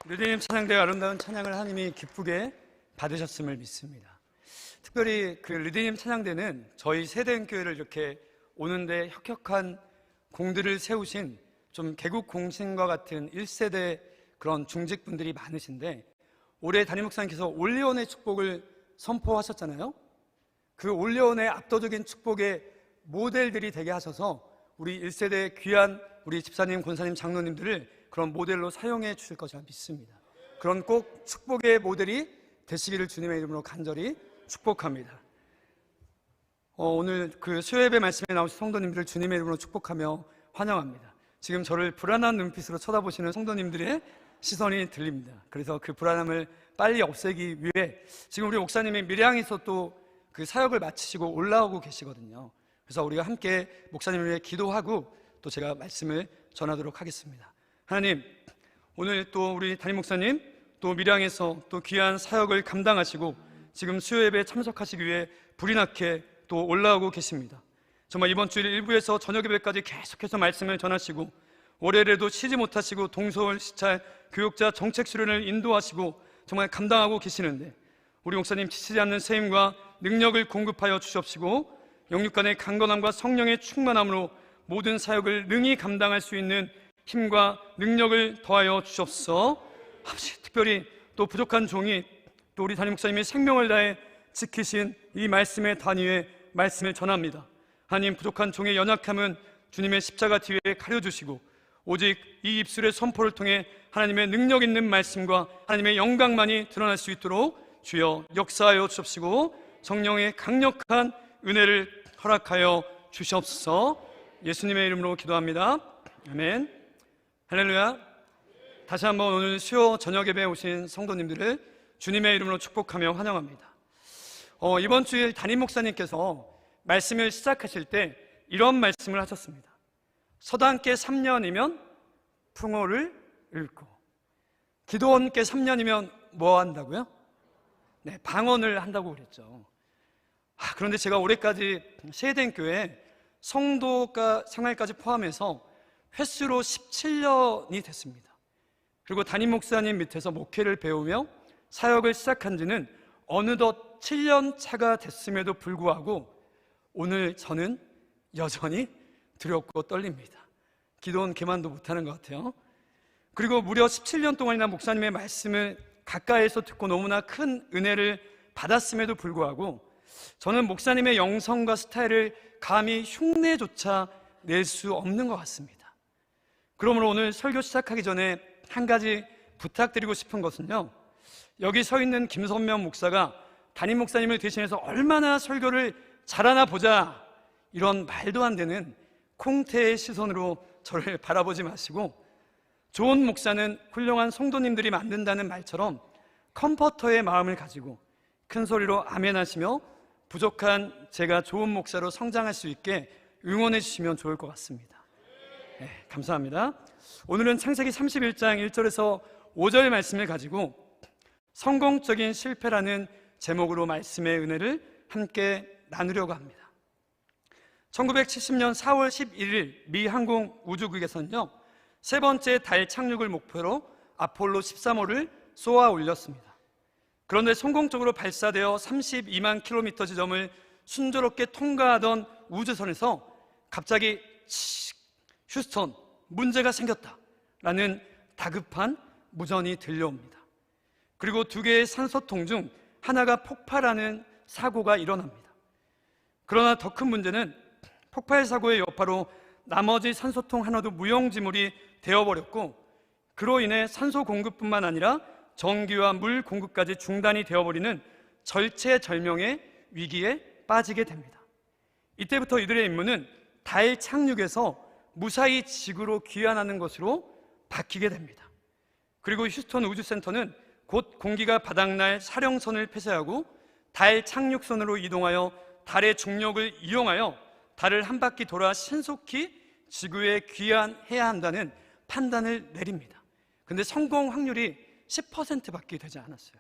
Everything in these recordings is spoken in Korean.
르디님 찬양대의 아름다운 찬양을 하나님이 기쁘게 받으셨음을 믿습니다. 특별히 그 르디님 찬양대는 저희 세대교회를 이렇게 오는데 혁혁한 공들을 세우신 좀 개국 공신과 같은 1세대 그런 중직분들이 많으신데, 올해 담임 목사님께서 올리원의 축복을 선포하셨잖아요. 그 올리원의 압도적인 축복의 모델들이 되게 하셔서 우리 1세대 귀한 우리 집사님, 권사님, 장로님들을 그런 모델로 사용해 주실 것이라 믿습니다. 그런 꼭 축복의 모델이 되시기를 주님의 이름으로 간절히 축복합니다. 오늘 그 수요예배 말씀에 나오신 성도님들을 주님의 이름으로 축복하며 환영합니다. 지금 저를 불안한 눈빛으로 쳐다보시는 성도님들의 시선이 들립니다. 그래서 그 불안함을 빨리 없애기 위해 지금 우리 목사님이 밀양에서 또 그 사역을 마치시고 올라오고 계시거든요. 그래서 우리가 함께 목사님을 위해 기도하고 또 제가 말씀을 전하도록 하겠습니다. 하나님, 오늘 또 우리 담임 목사님 또 밀양에서 또 귀한 사역을 감당하시고 지금 수요예배에 참석하시기 위해 불이 나게 또 올라오고 계십니다. 정말 이번 주일 일부에서 저녁 예배까지 계속해서 말씀을 전하시고 월요일에도 쉬지 못하시고 동서울 시찰 교육자 정책 수련을 인도하시고 정말 감당하고 계시는데, 우리 목사님 지치지 않는 세임과 능력을 공급하여 주시옵시고 영육간의 강건함과 성령의 충만함으로 모든 사역을 능히 감당할 수 있는 힘과 능력을 더하여 주옵소서. 특별히 또 부족한 종이 또 우리 담임 목사님의 생명을 다해 지키신 이 말씀의 단위에 말씀을 전합니다. 하나님, 부족한 종의 연약함은 주님의 십자가 뒤에 가려주시고 오직 이 입술의 선포를 통해 하나님의 능력 있는 말씀과 하나님의 영광만이 드러날 수 있도록 주여 역사하여 주옵시고 성령의 강력한 은혜를 허락하여 주시옵소서. 예수님의 이름으로 기도합니다. 아멘. 할렐루야. 다시 한번 오늘 수요 저녁 예배에 오신 성도님들을 주님의 이름으로 축복하며 환영합니다. 이번 주일 담임 목사님께서 말씀을 시작하실 때 이런 말씀을 하셨습니다. 서당께 3년이면 풍호를 읽고, 기도원께 3년이면 뭐 한다고요? 네, 방언을 한다고 그랬죠. 그런데 제가 올해까지 세대교회 성도가 생활까지 포함해서 횟수로 17년이 됐습니다. 그리고 담임 목사님 밑에서 목회를 배우며 사역을 시작한 지는 어느덧 7년 차가 됐음에도 불구하고 오늘 저는 여전히 두렵고 떨립니다. 기도는 개만도 못하는 것 같아요. 그리고 무려 17년 동안이나 목사님의 말씀을 가까이에서 듣고 너무나 큰 은혜를 받았음에도 불구하고 저는 목사님의 영성과 스타일을 감히 흉내조차 낼 수 없는 것 같습니다. 그러므로 오늘 설교 시작하기 전에 한 가지 부탁드리고 싶은 것은요, 여기 서 있는 김선명 목사가 담임 목사님을 대신해서 얼마나 설교를 잘하나 보자, 이런 말도 안 되는 콩태의 시선으로 저를 바라보지 마시고, 좋은 목사는 훌륭한 성도님들이 만든다는 말처럼 컴포터의 마음을 가지고 큰 소리로 아멘 하시며 부족한 제가 좋은 목사로 성장할 수 있게 응원해 주시면 좋을 것 같습니다. 네, 감사합니다. 오늘은 창세기 31장 1절에서 5절 말씀을 가지고 성공적인 실패라는 제목으로 말씀의 은혜를 함께 나누려고 합니다. 1970년 4월 11일 미 항공 우주국에서는요, 세 번째 달 착륙을 목표로 아폴로 13호를 쏘아 올렸습니다. 그런데 성공적으로 발사되어 32만 킬로미터 지점을 순조롭게 통과하던 우주선에서 갑자기 휴스턴, 문제가 생겼다라는 다급한 무전이 들려옵니다. 그리고 두 개의 산소통 중 하나가 폭발하는 사고가 일어납니다. 그러나 더 큰 문제는 폭발 사고의 여파로 나머지 산소통 하나도 무용지물이 되어버렸고, 그로 인해 산소 공급뿐만 아니라 전기와 물 공급까지 중단이 되어버리는 절체절명의 위기에 빠지게 됩니다. 이때부터 이들의 임무는 달 착륙에서 무사히 지구로 귀환하는 것으로 바뀌게 됩니다. 그리고 휴스턴 우주센터는 곧 공기가 바닥날 사령선을 폐쇄하고 달 착륙선으로 이동하여 달의 중력을 이용하여 달을 한 바퀴 돌아 신속히 지구에 귀환해야 한다는 판단을 내립니다. 근데 성공 확률이 10%밖에 되지 않았어요.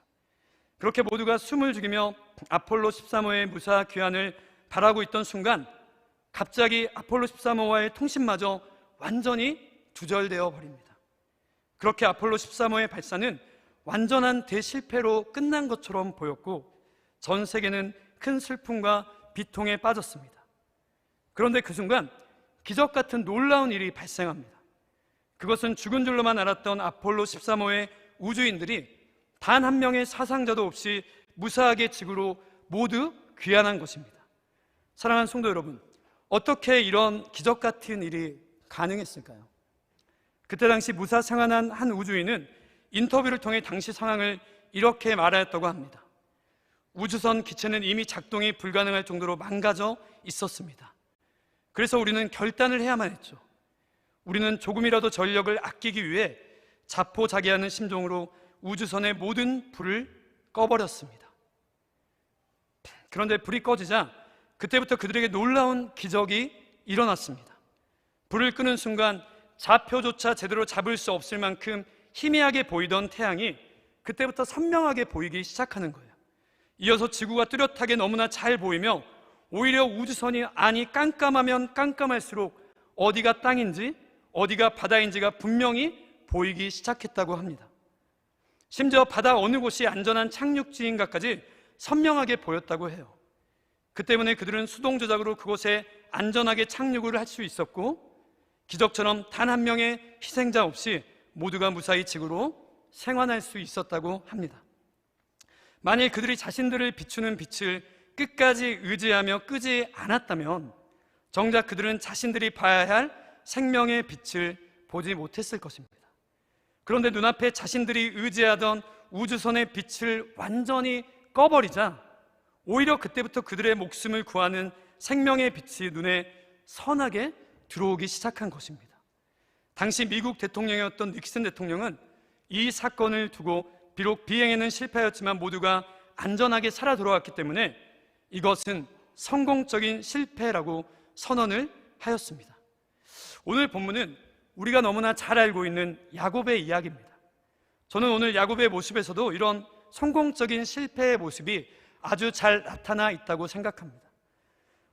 그렇게 모두가 숨을 죽이며 아폴로 13호의 무사 귀환을 바라고 있던 순간 갑자기 아폴로 13호와의 통신마저 완전히 두절되어 버립니다. 그렇게 아폴로 13호의 발사는 완전한 대실패로 끝난 것처럼 보였고 전 세계는 큰 슬픔과 비통에 빠졌습니다. 그런데 그 순간 기적 같은 놀라운 일이 발생합니다. 그것은 죽은 줄로만 알았던 아폴로 13호의 우주인들이 단 한 명의 사상자도 없이 무사하게 지구로 모두 귀환한 것입니다. 사랑하는 성도 여러분, 어떻게 이런 기적 같은 일이 가능했을까요? 그때 당시 무사 생還한 한 우주인은 인터뷰를 통해 당시 상황을 이렇게 말하였다고 합니다. 우주선 기체는 이미 작동이 불가능할 정도로 망가져 있었습니다. 그래서 우리는 결단을 해야만 했죠. 우리는 조금이라도 전력을 아끼기 위해 자포자기하는 심정으로 우주선의 모든 불을 꺼버렸습니다. 그런데 불이 꺼지자 그때부터 그들에게 놀라운 기적이 일어났습니다. 불을 끄는 순간 좌표조차 제대로 잡을 수 없을 만큼 희미하게 보이던 태양이 그때부터 선명하게 보이기 시작하는 거예요. 이어서 지구가 뚜렷하게 너무나 잘 보이며 오히려 우주선이 안이 깜깜하면 깜깜할수록 어디가 땅인지 어디가 바다인지가 분명히 보이기 시작했다고 합니다. 심지어 바다 어느 곳이 안전한 착륙지인가까지 선명하게 보였다고 해요. 그 때문에 그들은 수동 조작으로 그곳에 안전하게 착륙을 할 수 있었고 기적처럼 단 한 명의 희생자 없이 모두가 무사히 지구로 생還할 수 있었다고 합니다. 만일 그들이 자신들을 비추는 빛을 끝까지 의지하며 끄지 않았다면 정작 그들은 자신들이 봐야 할 생명의 빛을 보지 못했을 것입니다. 그런데 눈앞에 자신들이 의지하던 우주선의 빛을 완전히 꺼버리자 오히려 그때부터 그들의 목숨을 구하는 생명의 빛이 눈에 선하게 들어오기 시작한 것입니다. 당시 미국 대통령이었던 닉슨 대통령은 이 사건을 두고 비록 비행에는 실패하였지만 모두가 안전하게 살아 돌아왔기 때문에 이것은 성공적인 실패라고 선언을 하였습니다. 오늘 본문은 우리가 너무나 잘 알고 있는 야곱의 이야기입니다. 저는 오늘 야곱의 모습에서도 이런 성공적인 실패의 모습이 아주 잘 나타나 있다고 생각합니다.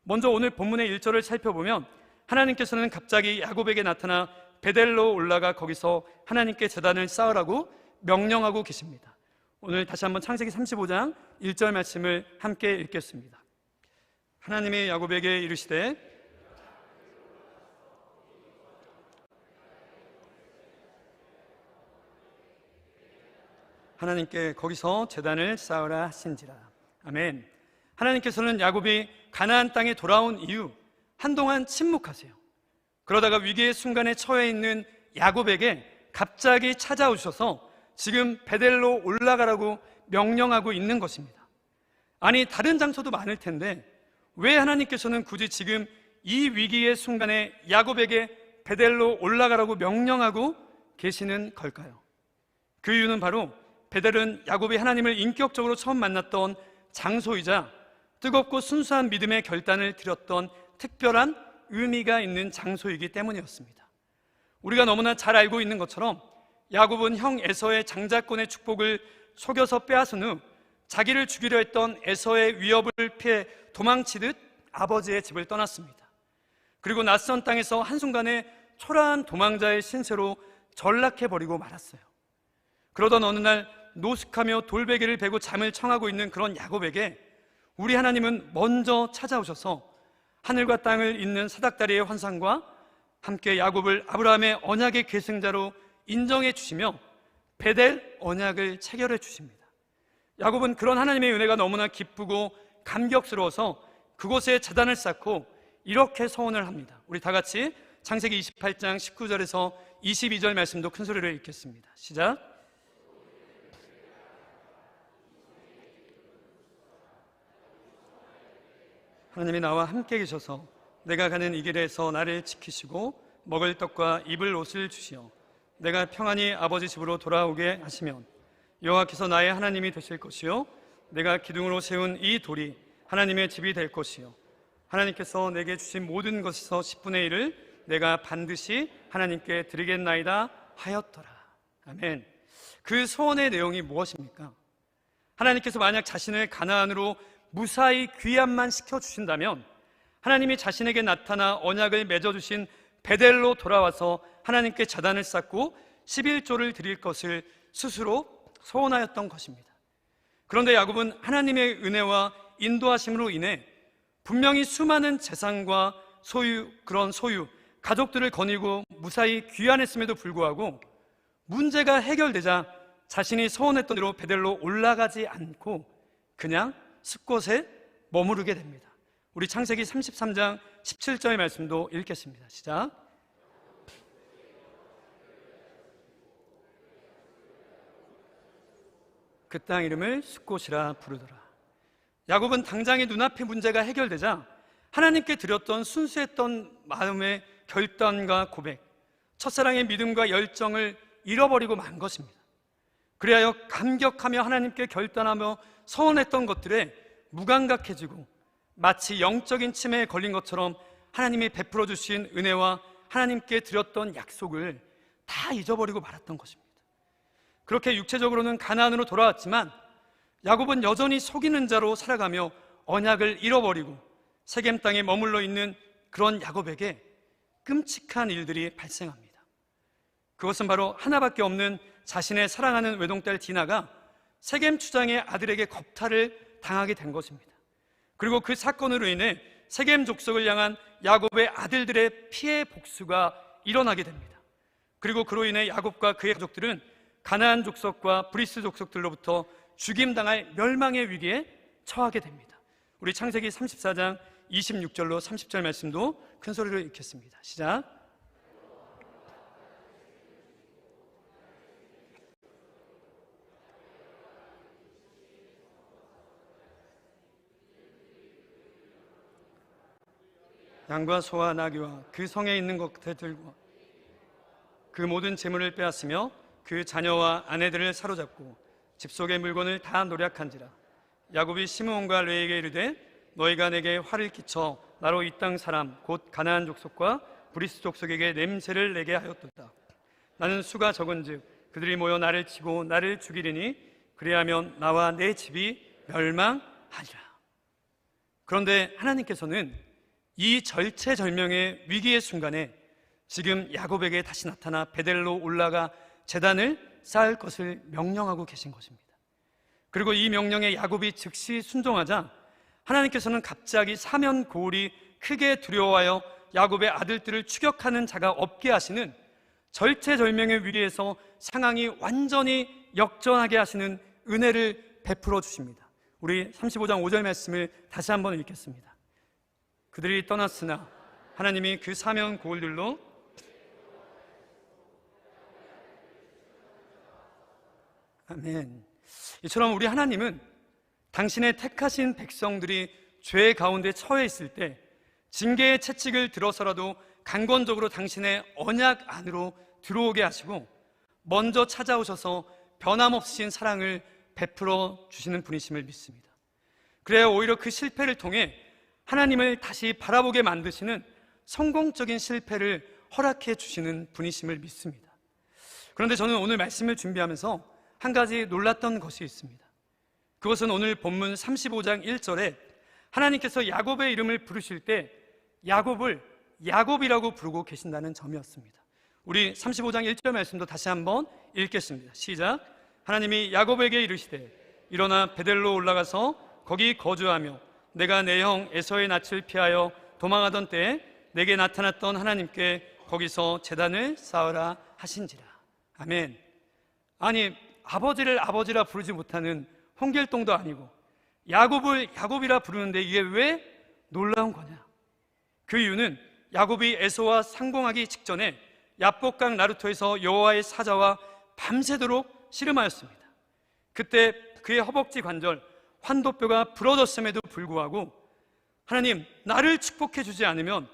먼저 오늘 본문의 1절을 살펴보면 하나님께서는 갑자기 야곱에게 나타나 베델로 올라가 거기서 하나님께 제단을 쌓으라고 명령하고 계십니다. 오늘 다시 한번 창세기 35장 1절 말씀을 함께 읽겠습니다. 하나님이 야곱에게 이르시되 하나님께 거기서 제단을 쌓으라 하신지라. 아멘. 하나님께서는 야곱이 가나안 땅에 돌아온 이후 한동안 침묵하세요. 그러다가 위기의 순간에 처해 있는 야곱에게 갑자기 찾아오셔서 지금 베델로 올라가라고 명령하고 있는 것입니다. 아니, 다른 장소도 많을 텐데 왜 하나님께서는 굳이 지금 이 위기의 순간에 야곱에게 베델로 올라가라고 명령하고 계시는 걸까요? 그 이유는 바로 베델은 야곱이 하나님을 인격적으로 처음 만났던 장소이자 뜨겁고 순수한 믿음의 결단을 드렸던 특별한 의미가 있는 장소이기 때문이었습니다. 우리가 너무나 잘 알고 있는 것처럼 야곱은 형 에서의 장자권의 축복을 속여서 빼앗은 후 자기를 죽이려 했던 에서의 위협을 피해 도망치듯 아버지의 집을 떠났습니다. 그리고 낯선 땅에서 한순간에 초라한 도망자의 신세로 전락해버리고 말았어요. 그러던 어느 날 노숙하며 돌베개를 베고 잠을 청하고 있는 그런 야곱에게 우리 하나님은 먼저 찾아오셔서 하늘과 땅을 잇는 사닥다리의 환상과 함께 야곱을 아브라함의 언약의 계승자로 인정해 주시며 베델 언약을 체결해 주십니다. 야곱은 그런 하나님의 은혜가 너무나 기쁘고 감격스러워서 그곳에 제단을 쌓고 이렇게 서원을 합니다. 우리 다 같이 창세기 28장 19절에서 22절 말씀도 큰 소리로 읽겠습니다. 시작. 하나님이 나와 함께 계셔서 내가 가는 이 길에서 나를 지키시고 먹을 떡과 입을 옷을 주시어 내가 평안히 아버지 집으로 돌아오게 하시면 여호와께서 나의 하나님이 되실 것이요 내가 기둥으로 세운 이 돌이 하나님의 집이 될 것이요 하나님께서 내게 주신 모든 것에서 10분의 1을 내가 반드시 하나님께 드리겠나이다 하였더라. 아멘. 그 소원의 내용이 무엇입니까? 하나님께서 만약 자신을 가나안으로 무사히 귀환만 시켜주신다면 하나님이 자신에게 나타나 언약을 맺어주신 베델로 돌아와서 하나님께 제단을 쌓고 11조를 드릴 것을 스스로 소원하였던 것입니다. 그런데 야곱은 하나님의 은혜와 인도하심으로 인해 분명히 수많은 재산과 소유, 가족들을 거느리고 무사히 귀환했음에도 불구하고 문제가 해결되자 자신이 소원했던 대로 베델로 올라가지 않고 그냥 숲곳에 머무르게 됩니다. 우리 창세기 33장 17절의 말씀도 읽겠습니다. 시작. 그 땅 이름을 숲곳이라 부르더라. 야곱은 당장의 눈앞의 문제가 해결되자 하나님께 드렸던 순수했던 마음의 결단과 고백, 첫사랑의 믿음과 열정을 잃어버리고 만 것입니다. 그리하여 감격하며 하나님께 결단하며 서원했던 것들에 무감각해지고 마치 영적인 치매에 걸린 것처럼 하나님이 베풀어 주신 은혜와 하나님께 드렸던 약속을 다 잊어버리고 말았던 것입니다. 그렇게 육체적으로는 가나안으로 돌아왔지만 야곱은 여전히 속이는 자로 살아가며 언약을 잃어버리고 세겜 땅에 머물러 있는 그런 야곱에게 끔찍한 일들이 발생합니다. 그것은 바로 하나밖에 없는 자신의 사랑하는 외동딸 디나가 세겜 추장의 아들에게 겁탈을 당하게 된 것입니다. 그리고 그 사건으로 인해 세겜 족속을 향한 야곱의 아들들의 피해 복수가 일어나게 됩니다. 그리고 그로 인해 야곱과 그의 가족들은 가나안 족속과 브리스 족속들로부터 죽임당할 멸망의 위기에 처하게 됩니다. 우리 창세기 34장 26절로 30절 말씀도 큰 소리로 읽겠습니다. 시작. 양과 소와 나귀와 그 성에 있는 것들과 그 모든 재물을 빼앗으며 그 자녀와 아내들을 사로잡고 집 속의 물건을 다 노략한지라. 야곱이 시므온과 레에게 이르되 너희가 내게 화를 끼쳐 나로 이 땅 사람 곧 가나안 족속과 브리스 족속에게 냄새를 내게 하였도다. 나는 수가 적은즉 그들이 모여 나를 치고 나를 죽이리니 그리하면 나와 내 집이 멸망하리라. 그런데 하나님께서는 이 절체절명의 위기의 순간에 지금 야곱에게 다시 나타나 베델로 올라가 제단을 쌓을 것을 명령하고 계신 것입니다. 그리고 이 명령에 야곱이 즉시 순종하자 하나님께서는 갑자기 사면 고울이 크게 두려워하여 야곱의 아들들을 추격하는 자가 없게 하시는 절체절명의 위기에서 상황이 완전히 역전하게 하시는 은혜를 베풀어 주십니다. 우리 35장 5절 말씀을 다시 한번 읽겠습니다. 그들이 떠났으나 하나님이 그 사면 고울들로 아멘. 이처럼 우리 하나님은 당신의 택하신 백성들이 죄 가운데 처해 있을 때 징계의 채찍을 들어서라도 강권적으로 당신의 언약 안으로 들어오게 하시고 먼저 찾아오셔서 변함없으신 사랑을 베풀어 주시는 분이심을 믿습니다. 그래야 오히려 그 실패를 통해 하나님을 다시 바라보게 만드시는 성공적인 실패를 허락해 주시는 분이심을 믿습니다. 그런데 저는 오늘 말씀을 준비하면서 한 가지 놀랐던 것이 있습니다. 그것은 오늘 본문 35장 1절에 하나님께서 야곱의 이름을 부르실 때 야곱을 야곱이라고 부르고 계신다는 점이었습니다. 우리 35장 1절 말씀도 다시 한번 읽겠습니다. 시작. 하나님이 야곱에게 이르시되 일어나 베델로 올라가서 거기 거주하며 내가 내 형 에서의 낯을 피하여 도망하던 때에 내게 나타났던 하나님께 거기서 제단을 쌓으라 하신지라. 아멘. 아니, 아버지를 아버지라 부르지 못하는 홍길동도 아니고 야곱을 야곱이라 부르는데 이게 왜 놀라운 거냐? 그 이유는 야곱이 에서와 상봉하기 직전에 야복강 나루터에서 여호와의 사자와 밤새도록 씨름하였습니다. 그때 그의 허벅지 관절 환도뼈가 부러졌음에도 불구하고 하나님, 나를 축복해 주지 않으면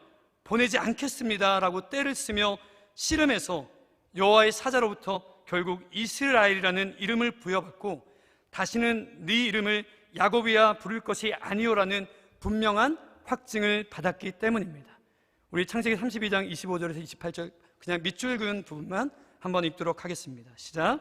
보내지 않겠습니다 라고 떼를 쓰며 씨름해서 여호와의 사자로부터 결국 이스라엘이라는 이름을 부여받고 다시는 네 이름을 야곱이야 부를 것이 아니오라는 분명한 확증을 받았기 때문입니다. 우리 창세기 32장 25절에서 28절 그냥 밑줄 그은 부분만 한번 읽도록 하겠습니다. 시작.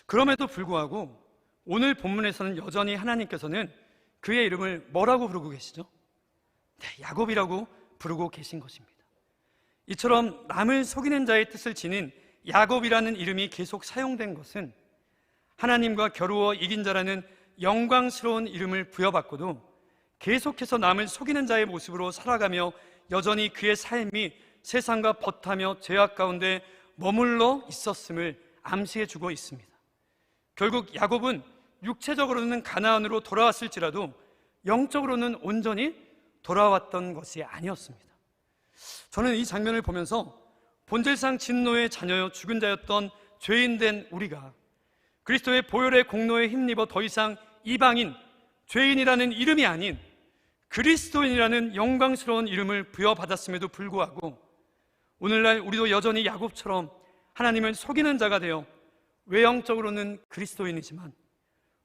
그럼에도 불구하고 오늘 본문에서는 여전히 하나님께서는 그의 이름을 뭐라고 부르고 계시죠? 네, 야곱이라고 부르고 계신 것입니다. 이처럼 남을 속이는 자의 뜻을 지닌 야곱이라는 이름이 계속 사용된 것은 하나님과 겨루어 이긴 자라는 영광스러운 이름을 부여받고도 계속해서 남을 속이는 자의 모습으로 살아가며 여전히 그의 삶이 세상과 벗하며 죄악 가운데 머물러 있었음을 암시해 주고 있습니다. 결국 야곱은 육체적으로는 가나안으로 돌아왔을지라도 영적으로는 온전히 돌아왔던 것이 아니었습니다. 저는 이 장면을 보면서 본질상 진노의 자녀여 죽은 자였던 죄인된 우리가 그리스도의 보혈의 공로에 힘입어 더 이상 이방인, 죄인이라는 이름이 아닌 그리스도인이라는 영광스러운 이름을 부여받았음에도 불구하고 오늘날 우리도 여전히 야곱처럼 하나님을 속이는 자가 되어 외형적으로는 그리스도인이지만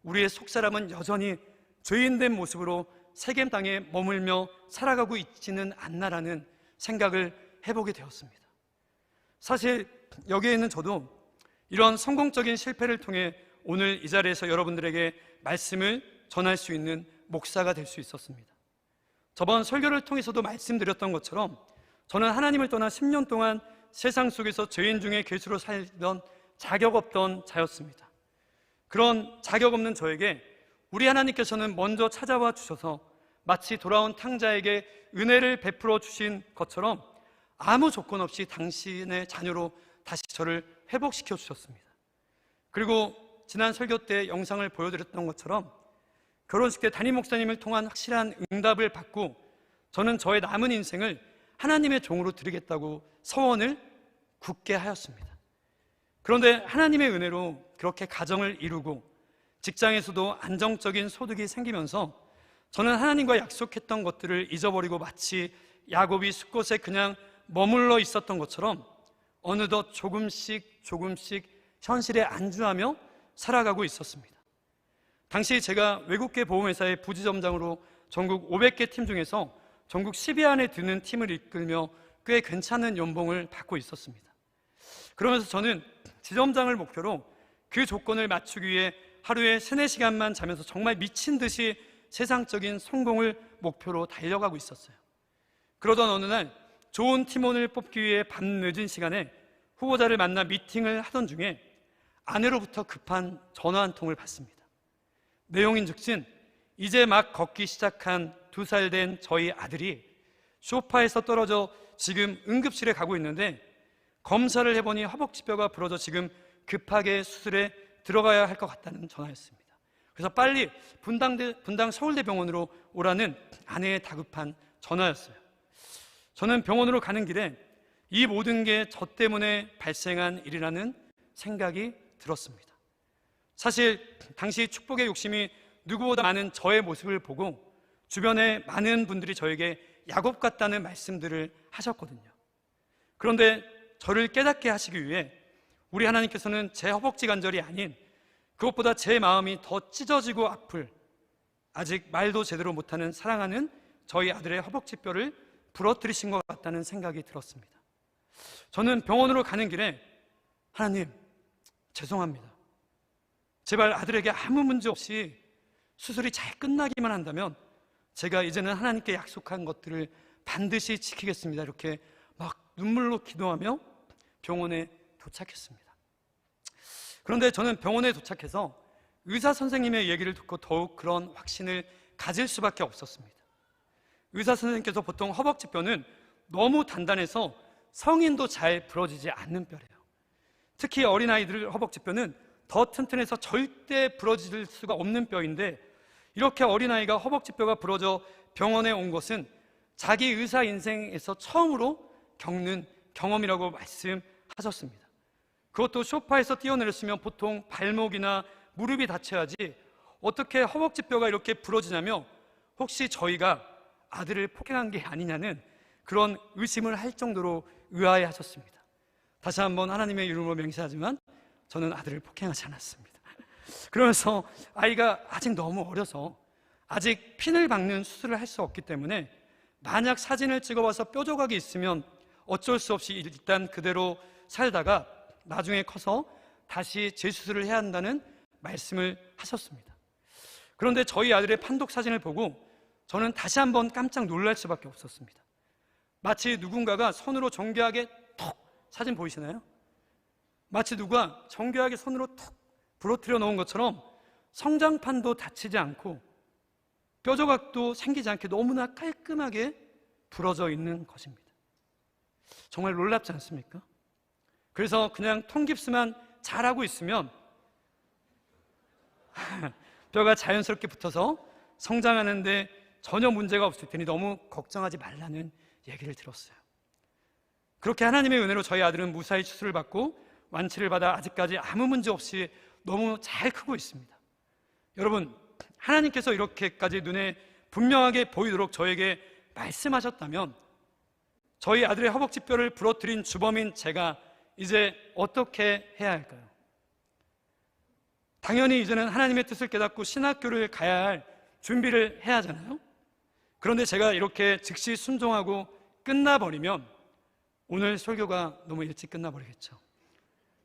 우리의 속사람은 여전히 죄인된 모습으로 세겜 땅에 머물며 살아가고 있지는 않나라는 생각을 해보게 되었습니다. 사실 여기에 있는 저도 이런 성공적인 실패를 통해 오늘 이 자리에서 여러분들에게 말씀을 전할 수 있는 목사가 될 수 있었습니다. 저번 설교를 통해서도 말씀드렸던 것처럼 저는 하나님을 떠나 10년 동안 세상 속에서 죄인 중에 괴수로 살던 자격 없던 자였습니다. 그런 자격 없는 저에게 우리 하나님께서는 먼저 찾아와 주셔서 마치 돌아온 탕자에게 은혜를 베풀어 주신 것처럼 아무 조건 없이 당신의 자녀로 다시 저를 회복시켜 주셨습니다. 그리고 지난 설교 때 영상을 보여드렸던 것처럼 결혼식 때 담임 목사님을 통한 확실한 응답을 받고 저는 저의 남은 인생을 하나님의 종으로 드리겠다고 서원을 굳게 하였습니다. 그런데 하나님의 은혜로 그렇게 가정을 이루고 직장에서도 안정적인 소득이 생기면서 저는 하나님과 약속했던 것들을 잊어버리고 마치 야곱이 숫곳에 그냥 머물러 있었던 것처럼 어느덧 조금씩 현실에 안주하며 살아가고 있었습니다. 당시 제가 외국계 보험회사의 부지점장으로 전국 500개 팀 중에서 전국 10위 안에 드는 팀을 이끌며 꽤 괜찮은 연봉을 받고 있었습니다. 그러면서 저는 지점장을 목표로 그 조건을 맞추기 위해 하루에 3-4시간만 자면서 정말 미친 듯이 세상적인 성공을 목표로 달려가고 있었어요. 그러던 어느 날 좋은 팀원을 뽑기 위해 밤늦은 시간에 후보자를 만나 미팅을 하던 중에 아내로부터 급한 전화 한 통을 받습니다. 내용인즉슨 이제 막 걷기 시작한 2살 된 저희 아들이 소파에서 떨어져 지금 응급실에 가고 있는데 검사를 해보니 허벅지뼈가 부러져 지금 급하게 수술에 들어가야 할 것 같다는 전화였습니다. 그래서 빨리 분당 서울대병원으로 오라는 아내의 다급한 전화였어요. 저는 병원으로 가는 길에 이 모든 게 저 때문에 발생한 일이라는 생각이 들었습니다. 사실 당시 축복의 욕심이 누구보다 많은 저의 모습을 보고 주변에 많은 분들이 저에게 야곱 같다는 말씀들을 하셨거든요. 그런데 저를 깨닫게 하시기 위해 우리 하나님께서는 제 허벅지 관절이 아닌 그것보다 제 마음이 더 찢어지고 아플 아직 말도 제대로 못하는 사랑하는 저희 아들의 허벅지뼈를 부러뜨리신 것 같다는 생각이 들었습니다. 저는 병원으로 가는 길에 하나님 죄송합니다. 제발 아들에게 아무 문제 없이 수술이 잘 끝나기만 한다면 제가 이제는 하나님께 약속한 것들을 반드시 지키겠습니다. 이렇게 막 눈물로 기도하며 병원에 도착했습니다. 그런데 저는 병원에 도착해서 의사 선생님의 얘기를 듣고 더욱 그런 확신을 가질 수밖에 없었습니다. 의사 선생님께서 보통 허벅지뼈는 너무 단단해서 성인도 잘 부러지지 않는 뼈래요. 특히 어린아이들 허벅지뼈는 더 튼튼해서 절대 부러질 수가 없는 뼈인데 이렇게 어린아이가 허벅지뼈가 부러져 병원에 온 것은 자기 의사 인생에서 처음으로 겪는 경험이라고 말씀하셨습니다. 그것도 소파에서 뛰어내렸으면 보통 발목이나 무릎이 다쳐야지 어떻게 허벅지뼈가 이렇게 부러지냐며 혹시 저희가 아들을 폭행한 게 아니냐는 그런 의심을 할 정도로 의아해하셨습니다. 다시 한번 하나님의 이름으로 맹세하지만 저는 아들을 폭행하지 않았습니다. 그러면서 아이가 아직 너무 어려서 아직 핀을 박는 수술을 할 수 없기 때문에 만약 사진을 찍어봐서 뼈 조각이 있으면 어쩔 수 없이 일단 그대로 살다가 나중에 커서 다시 재수술을 해야 한다는 말씀을 하셨습니다. 그런데 저희 아들의 판독 사진을 보고 저는 다시 한번 깜짝 놀랄 수밖에 없었습니다. 마치 누군가가 손으로 정교하게 톡, 사진 보이시나요? 마치 누가 정교하게 손으로 톡 부러뜨려 놓은 것처럼 성장판도 다치지 않고 뼈 조각도 생기지 않게 너무나 깔끔하게 부러져 있는 것입니다. 정말 놀랍지 않습니까? 그래서 그냥 통깁스만 잘하고 있으면 뼈가 자연스럽게 붙어서 성장하는데 전혀 문제가 없을 테니 너무 걱정하지 말라는 얘기를 들었어요. 그렇게 하나님의 은혜로 저희 아들은 무사히 수술을 받고 완치를 받아 아직까지 아무 문제 없이 너무 잘 크고 있습니다. 여러분, 하나님께서 이렇게까지 눈에 분명하게 보이도록 저에게 말씀하셨다면 저희 아들의 허벅지 뼈를 부러뜨린 주범인 제가 이제 어떻게 해야 할까요? 당연히 이제는 하나님의 뜻을 깨닫고 신학교를 가야 할 준비를 해야 하잖아요. 그런데 제가 이렇게 즉시 순종하고 끝나버리면 오늘 설교가 너무 일찍 끝나버리겠죠.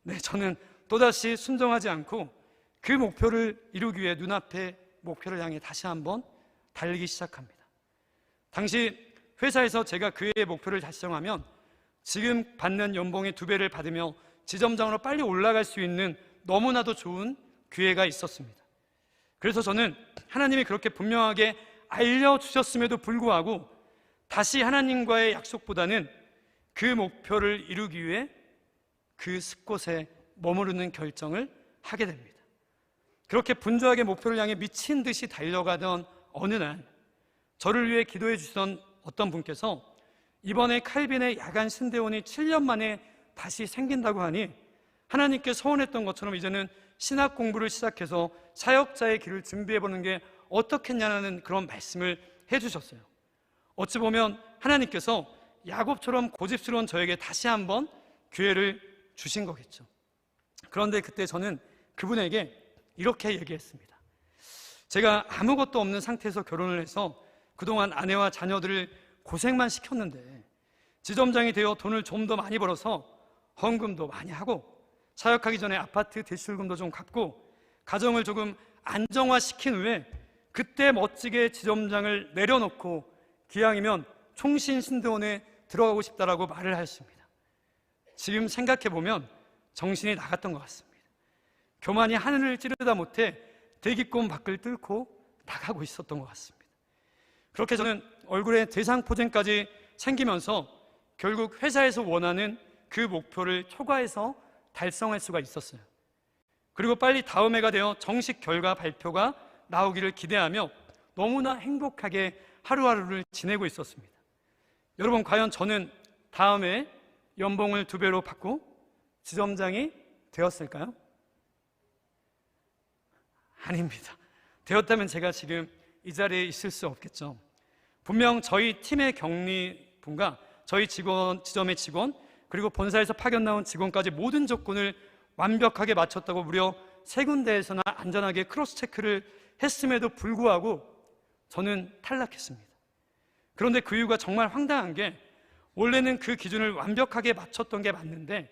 네, 저는 또다시 순종하지 않고 그 목표를 이루기 위해 눈앞의 목표를 향해 다시 한번 달리기 시작합니다. 당시 회사에서 제가 그의 목표를 달성하면 지금 받는 연봉의 2배를 받으며 지점장으로 빨리 올라갈 수 있는 너무나도 좋은 기회가 있었습니다. 그래서 저는 하나님이 그렇게 분명하게 알려주셨음에도 불구하고 다시 하나님과의 약속보다는 그 목표를 이루기 위해 그 숲곳에 머무르는 결정을 하게 됩니다. 그렇게 분주하게 목표를 향해 미친 듯이 달려가던 어느 날 저를 위해 기도해 주시던 어떤 분께서 이번에 칼빈의 야간 신대원이 7년 만에 다시 생긴다고 하니 하나님께 소원했던 것처럼 이제는 신학 공부를 시작해서 사역자의 길을 준비해보는 게 어떻겠냐는 그런 말씀을 해주셨어요. 어찌 보면 하나님께서 야곱처럼 고집스러운 저에게 다시 한번 기회를 주신 거겠죠. 그런데 그때 저는 그분에게 이렇게 얘기했습니다. 제가 아무것도 없는 상태에서 결혼을 해서 그동안 아내와 자녀들을 고생만 시켰는데 지점장이 되어 돈을 좀 더 많이 벌어서 헌금도 많이 하고 사역하기 전에 아파트 대출금도 좀 갚고 가정을 조금 안정화시킨 후에 그때 멋지게 지점장을 내려놓고 기왕이면 총신신대원에 들어가고 싶다라고 말을 하였습니다. 지금 생각해보면 정신이 나갔던 것 같습니다. 교만이 하늘을 찌르다 못해 대기권 밖을 뚫고 나가고 있었던 것 같습니다. 그렇게 저는 얼굴에 대상포진까지 생기면서 결국 회사에서 원하는 그 목표를 초과해서 달성할 수가 있었어요. 그리고 빨리 다음 해가 되어 정식 결과 발표가 나오기를 기대하며 너무나 행복하게 하루하루를 지내고 있었습니다. 여러분, 과연 저는 다음에 연봉을 2배로 받고 지점장이 되었을까요? 아닙니다. 되었다면 제가 지금 이 자리에 있을 수 없겠죠. 분명 저희 팀의 격리분과 저희 지점의 직원 그리고 본사에서 파견 나온 직원까지 모든 조건을 완벽하게 맞췄다고 무려 3군데에서나 안전하게 크로스 체크를 했음에도 불구하고 저는 탈락했습니다. 그런데 그 이유가 정말 황당한 게 원래는 그 기준을 완벽하게 맞췄던 게 맞는데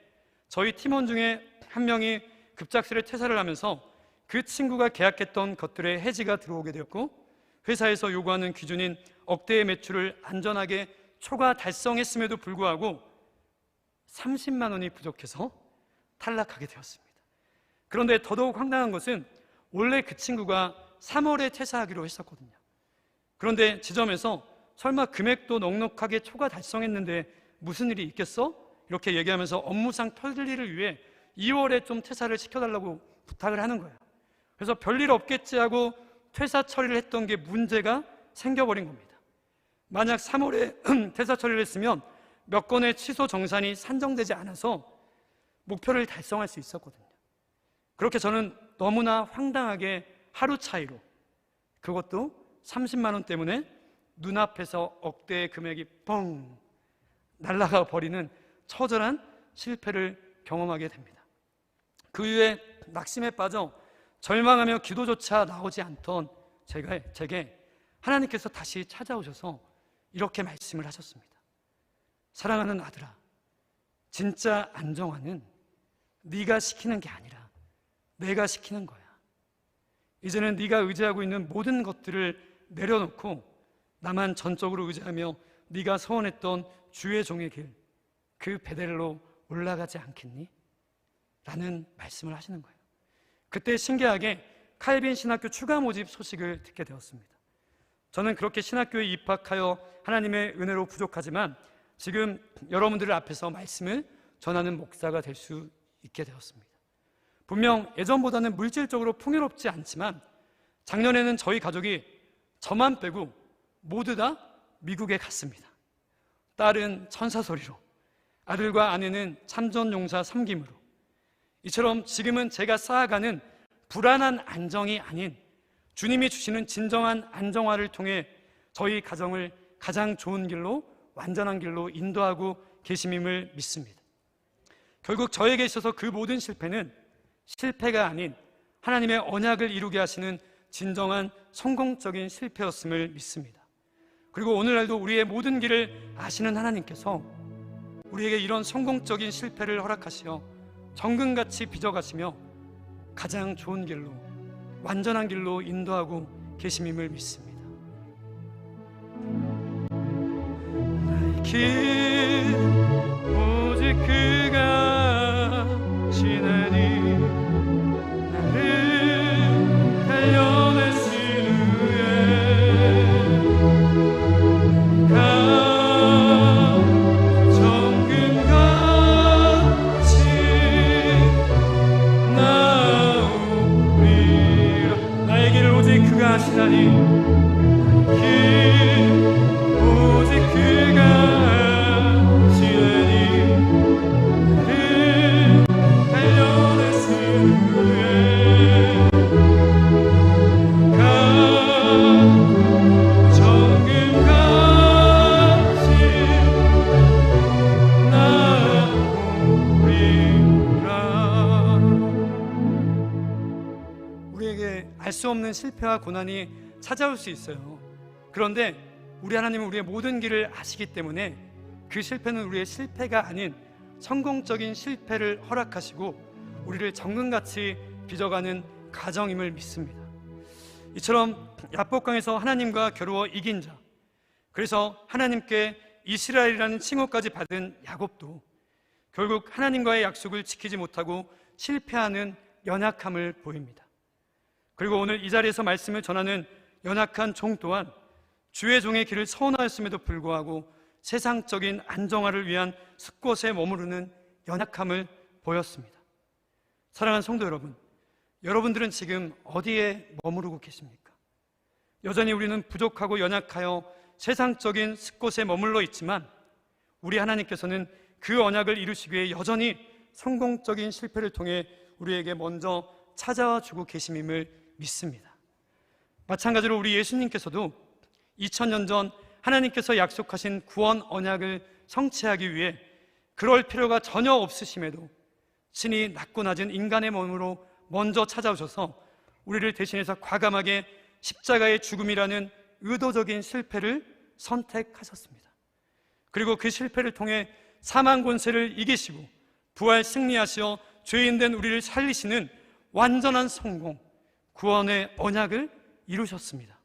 저희 팀원 중에 한 명이 급작스레 퇴사를 하면서 그 친구가 계약했던 것들의 해지가 들어오게 되었고 회사에서 요구하는 기준인 억대의 매출을 안전하게 초과 달성했음에도 불구하고 30만 원이 부족해서 탈락하게 되었습니다. 그런데 더더욱 황당한 것은 원래 그 친구가 3월에 퇴사하기로 했었거든요. 그런데 지점에서 설마 금액도 넉넉하게 초과 달성했는데 무슨 일이 있겠어? 이렇게 얘기하면서 업무상 편리를 위해 2월에 좀 퇴사를 시켜달라고 부탁을 하는 거예요. 그래서 별일 없겠지 하고 퇴사 처리를 했던 게 문제가 생겨버린 겁니다. 만약 3월에 퇴사 처리를 했으면 몇 건의 취소 정산이 산정되지 않아서 목표를 달성할 수 있었거든요. 그렇게 저는 너무나 황당하게 하루 차이로, 그것도 30만 원 때문에 눈앞에서 억대의 금액이 뻥 날아가 버리는 처절한 실패를 경험하게 됩니다. 그 이후에 낙심에 빠져 절망하며 기도조차 나오지 않던 제게 하나님께서 다시 찾아오셔서 이렇게 말씀을 하셨습니다. 사랑하는 아들아, 진짜 안정화는 네가 시키는 게 아니라 내가 시키는 거야. 이제는 네가 의지하고 있는 모든 것들을 내려놓고 나만 전적으로 의지하며 네가 소원했던 주의 종의 길, 그 베델로 올라가지 않겠니? 라는 말씀을 하시는 거예요. 그때 신기하게 칼빈 신학교 추가 모집 소식을 듣게 되었습니다. 저는 그렇게 신학교에 입학하여 하나님의 은혜로 부족하지만 지금 여러분들 앞에서 말씀을 전하는 목사가 될 수 있게 되었습니다. 분명 예전보다는 물질적으로 풍요롭지 않지만 작년에는 저희 가족이 저만 빼고 모두 다 미국에 갔습니다. 딸은 천사소리로, 아들과 아내는 참전용사 섬김으로. 이처럼 지금은 제가 쌓아가는 불안한 안정이 아닌 주님이 주시는 진정한 안정화를 통해 저희 가정을 가장 좋은 길로, 완전한 길로 인도하고 계심임을 믿습니다. 결국 저에게 있어서 그 모든 실패는 실패가 아닌 하나님의 언약을 이루게 하시는 진정한 성공적인 실패였음을 믿습니다. 그리고 오늘날도 우리의 모든 길을 아시는 하나님께서 우리에게 이런 성공적인 실패를 허락하시어 정금같이 빚어가시며 가장 좋은 길로, 완전한 길로 인도하고 계심임을 믿습니다. 나의 길 오직 그가 지나니 나를 달려내신 후에 정금같이 나오리라. 나의 길을 오직 그가 하시나니 나의 길 오직 그가 지나니 나를 달려내신 후에 정금같이 나오리라. 우리에게 알 수 없는 실패와 고난이 찾아올 수 있어요. 그런데 우리 하나님은 우리의 모든 길을 아시기 때문에 그 실패는 우리의 실패가 아닌 성공적인 실패를 허락하시고 우리를 정금같이 빚어가는 가정임을 믿습니다. 이처럼 야복강에서 하나님과 겨루어 이긴 자, 그래서 하나님께 이스라엘이라는 칭호까지 받은 야곱도 결국 하나님과의 약속을 지키지 못하고 실패하는 연약함을 보입니다. 그리고 오늘 이 자리에서 말씀을 전하는 연약한 종 또한 주의 종의 길을 서운하였음에도 불구하고 세상적인 안정화를 위한 숲곳에 머무르는 연약함을 보였습니다. 사랑하는 성도 여러분, 여러분들은 지금 어디에 머무르고 계십니까? 여전히 우리는 부족하고 연약하여 세상적인 숲곳에 머물러 있지만 우리 하나님께서는 그 언약을 이루시기 위해 여전히 성공적인 실패를 통해 우리에게 먼저 찾아와 주고 계심임을 믿습니다. 마찬가지로 우리 예수님께서도 2000년 전 하나님께서 약속하신 구원 언약을 성취하기 위해 그럴 필요가 전혀 없으심에도 신이 낮고 낮은 인간의 몸으로 먼저 찾아오셔서 우리를 대신해서 과감하게 십자가의 죽음이라는 의도적인 실패를 선택하셨습니다. 그리고 그 실패를 통해 사망 권세를 이기시고 부활 승리하시어 죄인된 우리를 살리시는 완전한 성공, 구원의 언약을 이루셨습니다.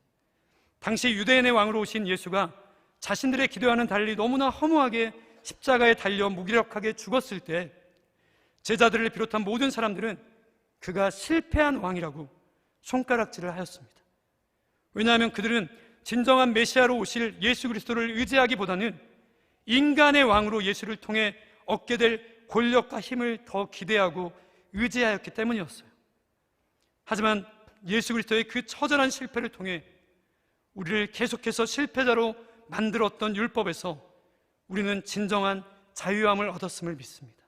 당시 유대인의 왕으로 오신 예수가 자신들의 기도와는 달리 너무나 허무하게 십자가에 달려 무기력하게 죽었을 때 제자들을 비롯한 모든 사람들은 그가 실패한 왕이라고 손가락질을 하였습니다. 왜냐하면 그들은 진정한 메시아로 오실 예수 그리스도를 의지하기보다는 인간의 왕으로 예수를 통해 얻게 될 권력과 힘을 더 기대하고 의지하였기 때문이었어요. 하지만 예수 그리스도의 그 처절한 실패를 통해 우리를 계속해서 실패자로 만들었던 율법에서 우리는 진정한 자유함을 얻었음을 믿습니다.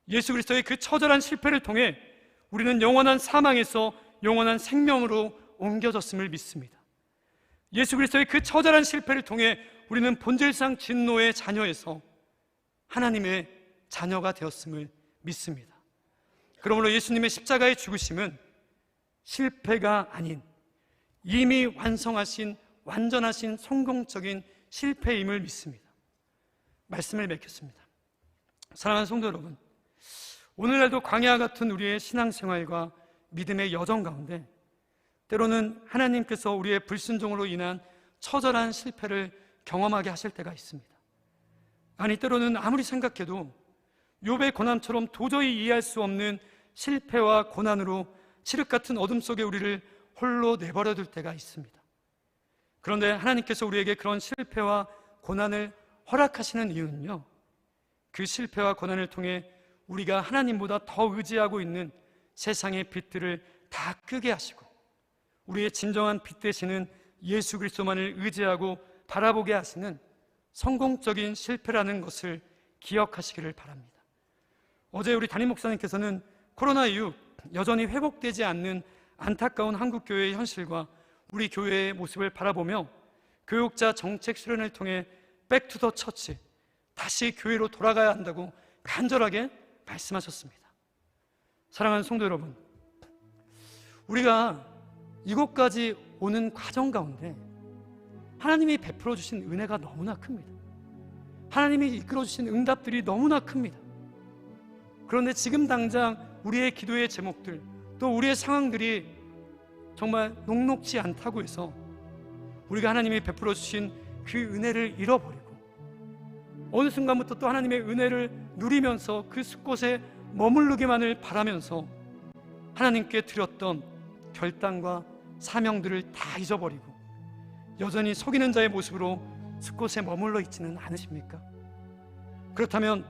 예수 그리스도의 그 처절한 실패를 통해 우리는 영원한 사망에서 영원한 생명으로 옮겨졌음을 믿습니다. 예수 그리스도의 그 처절한 실패를 통해 우리는 본질상 진노의 자녀에서 하나님의 자녀가 되었음을 믿습니다. 그러므로 예수님의 십자가의 죽으심은 실패가 아닌 이미 완성하신 완전하신 성공적인 실패임을 믿습니다. 말씀을 맺겠습니다. 사랑하는 성도 여러분, 오늘날도 광야 같은 우리의 신앙생활과 믿음의 여정 가운데 때로는 하나님께서 우리의 불순종으로 인한 처절한 실패를 경험하게 하실 때가 있습니다. 아니, 때로는 아무리 생각해도 욥의 고난처럼 도저히 이해할 수 없는 실패와 고난으로 칠흑 같은 어둠 속에 우리를 홀로 내버려 둘 때가 있습니다. 그런데 하나님께서 우리에게 그런 실패와 고난을 허락하시는 이유는요, 그 실패와 고난을 통해 우리가 하나님보다 더 의지하고 있는 세상의 빛들을 다 끄게 하시고 우리의 진정한 빛 되시는 예수 그리스도만을 의지하고 바라보게 하시는 성공적인 실패라는 것을 기억하시기를 바랍니다. 어제 우리 담임 목사님께서는 코로나 이후 여전히 회복되지 않는 안타까운 한국교회의 현실과 우리 교회의 모습을 바라보며 교육자 정책 수련을 통해 백투더 처치, 다시 교회로 돌아가야 한다고 간절하게 말씀하셨습니다. 사랑하는 성도 여러분, 우리가 이곳까지 오는 과정 가운데 하나님이 베풀어 주신 은혜가 너무나 큽니다. 하나님이 이끌어 주신 응답들이 너무나 큽니다. 그런데 지금 당장 우리의 기도의 제목들, 또 우리의 상황들이 정말 녹록지 않다고 해서 우리가 하나님이 베풀어 주신 그 은혜를 잃어버리고 어느 순간부터 또 하나님의 은혜를 누리면서 그 숲곳에 머무르기만을 바라면서 하나님께 드렸던 결단과 사명들을 다 잊어버리고 여전히 속이는 자의 모습으로 숲곳에 머물러 있지는 않으십니까? 그렇다면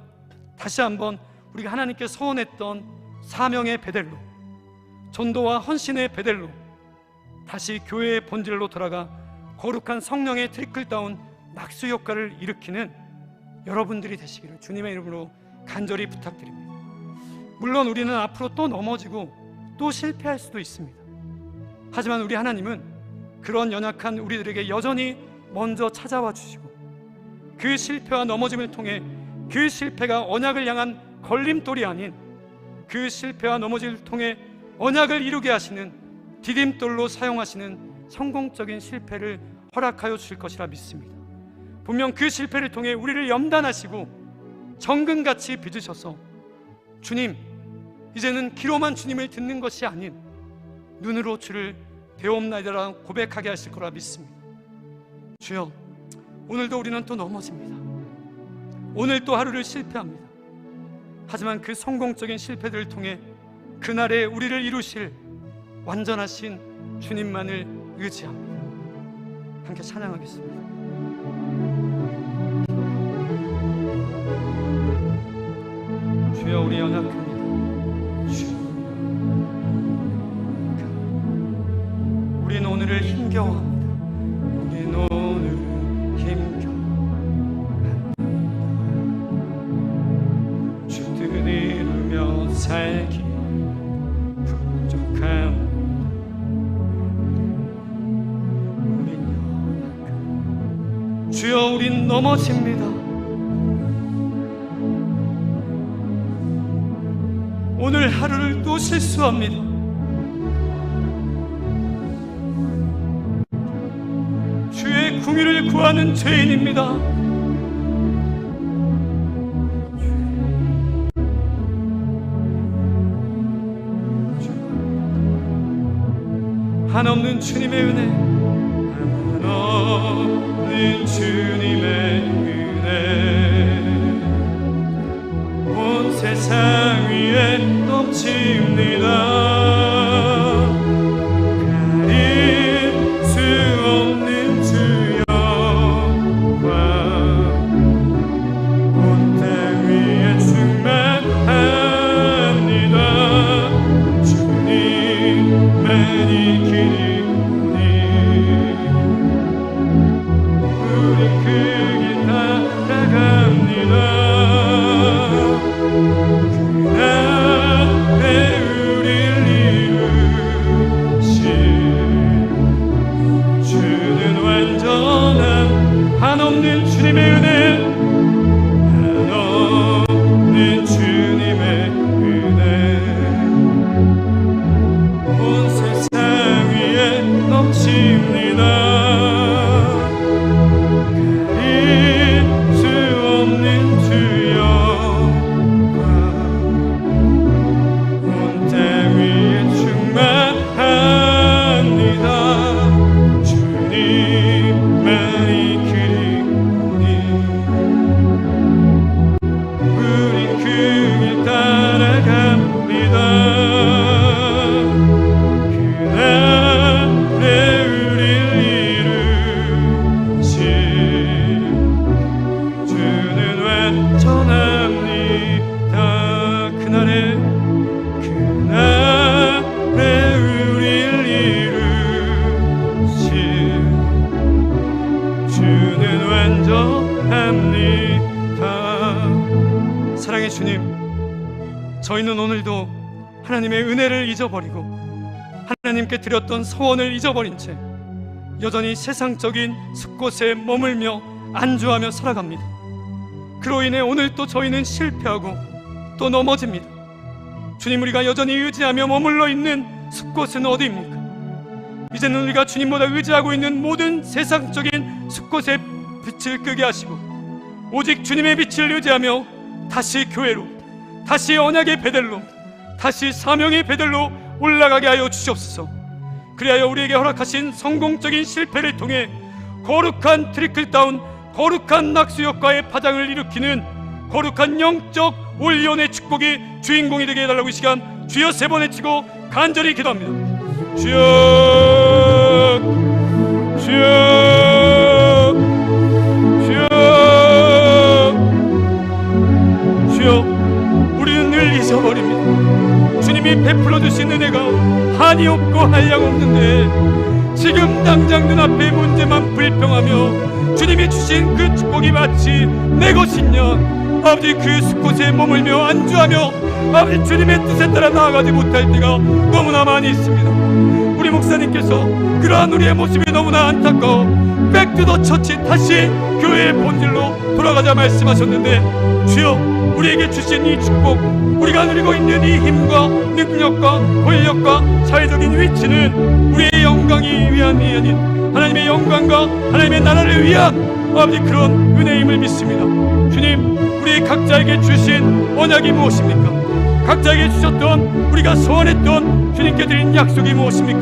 다시 한번 우리가 하나님께 서원했던 사명의 베델로, 전도와 헌신의 베델로, 다시 교회의 본질로 돌아가 거룩한 성령의 트리클다운 낙수 효과를 일으키는 여러분들이 되시기를 주님의 이름으로 간절히 부탁드립니다. 물론 우리는 앞으로 또 넘어지고 또 실패할 수도 있습니다. 하지만 우리 하나님은 그런 연약한 우리들에게 여전히 먼저 찾아와 주시고 그 실패와 넘어짐을 통해 그 실패가 언약을 향한 걸림돌이 아닌 그 실패와 넘어짐을 통해 언약을 이루게 하시는 디딤돌로 사용하시는 성공적인 실패를 허락하여 주실 것이라 믿습니다. 분명 그 실패를 통해 우리를 염단하시고 정금같이 빚으셔서 주님, 이제는 귀로만 주님을 듣는 것이 아닌 눈으로 주를 배옵나이다라 고백하게 하실 거라 믿습니다. 주여, 오늘도 우리는 또 넘어집니다. 오늘 또 하루를 실패합니다. 하지만 그 성공적인 실패들을 통해 그날에 우리를 이루실 완전하신 주님만을 의지합니다. 함께 찬양하겠습니다. 주여, 우리 연약합니다. 우린 오늘을 힘겨워합니다. 우린 오늘을 힘겨워합니다. 주 뜻 이루며 살기 부족함. 우린 연약함. 주여, 우린 넘어집니다. 오늘 하루를 또 실수합니다. 주의 궁유를 구하는 죄인입니다. 한없는 주님의 은혜, 한없는 주님의 은혜, 온 세상 위에 넘칩니다. 사랑의 주님, 저희는 오늘도 하나님의 은혜를 잊어버리고 하나님께 드렸던 소원을 잊어버린 채 여전히 세상적인 숲곳에 머물며 안주하며 살아갑니다. 그로 인해 오늘 또 저희는 실패하고 또 넘어집니다. 주님, 우리가 여전히 의지하며 머물러 있는 숲곳은 어디입니까? 이제는 우리가 주님보다 의지하고 있는 모든 세상적인 숲곳에 빛을 끄게 하시고 오직 주님의 빛을 의지하며 다시 교회로, 다시 언약의 베델로, 다시 사명의 베델로 올라가게 하여 주시옵소서. 그리하여 우리에게 허락하신 성공적인 실패를 통해 거룩한 트리클다운, 거룩한 낙수효과의 파장을 일으키는 거룩한 영적 올리온의 축복이 주인공이 되게 해달라고 이 시간 주여 3번 외치고 간절히 기도합니다. 주여, 주여, 주여, 주여. 우리는 늘 잊어버립니다. 주님이 베풀어 주신 은혜가 한이 없고 한량 없는데 지금 당장 눈앞의 문제만 불평하며 주님이 주신 그 축복이 마치 내 것이냐, 아버지 그 숲곳에 머물며 안주하며 아버지 주님의 뜻에 따라 나아가지 못할 때가 너무나 많이 있습니다. 우리 목사님께서 그러한 우리의 모습이 너무나 안타까워 백투더 처치, 다시 교회의 본질로 돌아가자 말씀하셨는데, 주여, 우리에게 주신 이 축복, 우리가 누리고 있는 이 힘과 능력과 권력과 사회적인 위치는 우리의 영광이 위함이 아닌 하나님의 영광과 하나님의 나라를 위한 아버지 그런 은혜임을 믿습니다. 주님, 우리 각자에게 주신 언약이 무엇입니까? 각자에게 주셨던, 우리가 소원했던 주님께 드린 약속이 무엇입니까?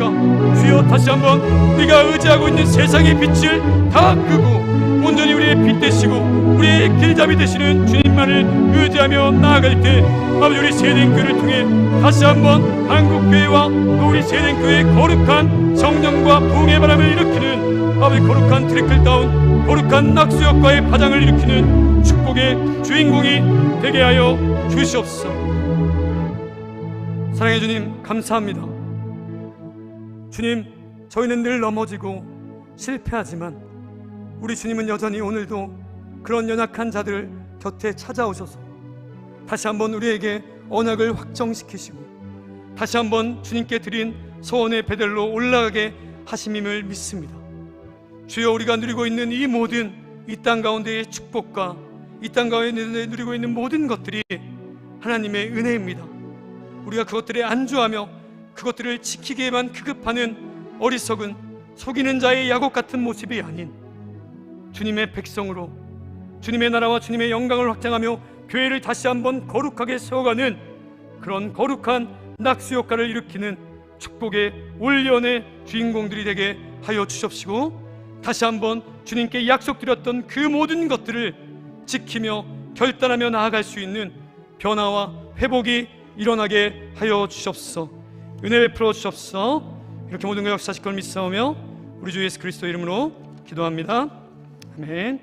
주여, 다시 한번 우리가 의지하고 있는 세상의 빛을 다 끄고 온전히 우리의 빛 되시고 우리의 길잡이 되시는 주님만을 의지하며 나아갈 때 아버지 우리 세den교회를 통해 다시 한번 한국교회와 또 우리 세den교회의 거룩한 성령과 부흥의 바람을 일으키는 아버지 거룩한 트리클다운, 거룩한 낙수효과의 파장을 일으키는 축복의 주인공이 되게 하여 주시옵소서. 사랑의 주님, 감사합니다. 주님, 저희는 늘 넘어지고 실패하지만 우리 주님은 여전히 오늘도 그런 연약한 자들 곁에 찾아오셔서 다시 한번 우리에게 언약을 확정시키시고 다시 한번 주님께 드린 소원의 베델로 올라가게 하심임을 믿습니다. 주여, 우리가 누리고 있는 이 모든 이 땅 가운데의 축복과 이 땅 가운데 누리고 있는 모든 것들이 하나님의 은혜입니다. 우리가 그것들에 안주하며 그것들을 지키기에만 급급하는 어리석은 속이는 자의 야곱 같은 모습이 아닌 주님의 백성으로 주님의 나라와 주님의 영광을 확장하며 교회를 다시 한번 거룩하게 세워가는 그런 거룩한 낙수효과를 일으키는 축복의 올연의 주인공들이 되게 하여 주십시고, 다시 한번 주님께 약속드렸던 그 모든 것들을 지키며 결단하며 나아갈 수 있는 변화와 회복이 일어나게 하여 주시옵소서. 은혜 베풀어 주시옵소서. 이렇게 모든 것 역사하실 걸 믿사오며 우리 주 예수 그리스도 이름으로 기도합니다. 아멘.